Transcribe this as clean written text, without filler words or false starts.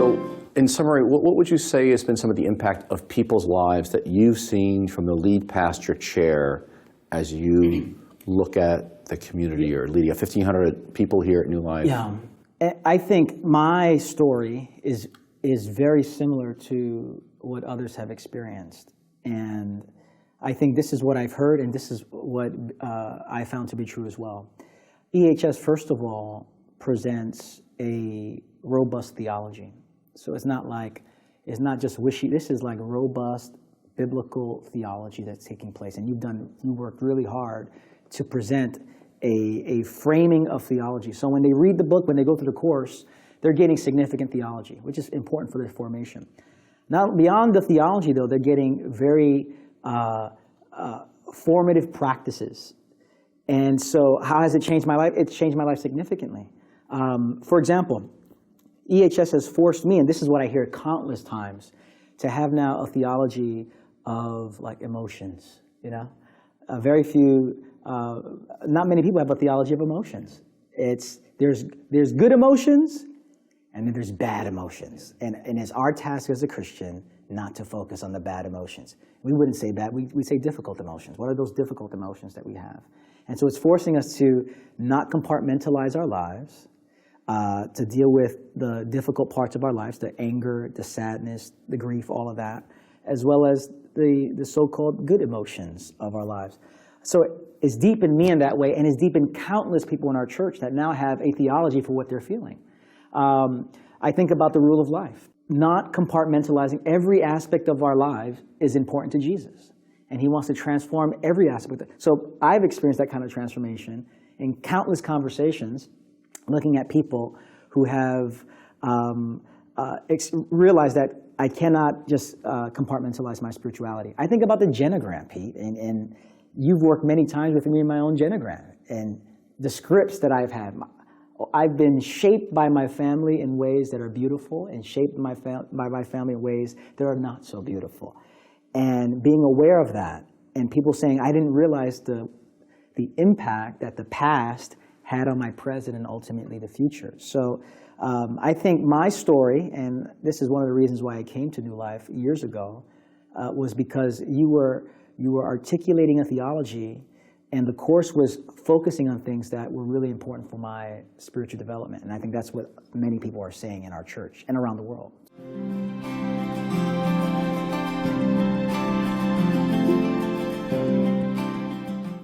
So, in summary, what would you say has been some of the impact of people's lives that you've seen from the lead pastor chair as you look at the community or leading 1,500 people here at New Life? Yeah, I think my story is very similar to what others have experienced. And I think this is what I've heard, and this is what I found to be true as well. EHS, first of all, presents a robust theology. So it's not just wishy, this is like robust biblical theology that's taking place. And you worked really hard to present a framing of theology. So when they read the book, when they go through the course, they're getting significant theology, which is important for their formation. Now, beyond the theology, though, they're getting very formative practices. And so how has it changed my life? It's changed my life significantly. For example, EHS has forced me, and this is what I hear countless times, to have now a theology of like emotions, you know? Very few, not many people have a theology of emotions. There's good emotions, and then there's bad emotions. And it's our task as a Christian not to focus on the bad emotions. We wouldn't say bad, we say difficult emotions. What are those difficult emotions that we have? And so it's forcing us to not compartmentalize our lives, to deal with the difficult parts of our lives, the anger, the sadness, the grief, all of that, as well as the so-called good emotions of our lives. So it's deep in me in that way, and it's deep in countless people in our church that now have a theology for what they're feeling. I think about the rule of life. Not compartmentalizing every aspect of our lives is important to Jesus. And he wants to transform every aspect. So I've experienced that kind of transformation in countless conversations, looking at people who have realized that I cannot just compartmentalize my spirituality. I think about the genogram, Pete, and you've worked many times with me in my own genogram, and the scripts that I've had. I've been shaped by my family in ways that are beautiful, and shaped by my family in ways that are not so beautiful. And being aware of that, and people saying, I didn't realize the impact that the past had on my present and ultimately the future. So I think my story, and this is one of the reasons why I came to New Life years ago, was because you were articulating a theology, and the course was focusing on things that were really important for my spiritual development. And I think that's what many people are saying in our church and around the world.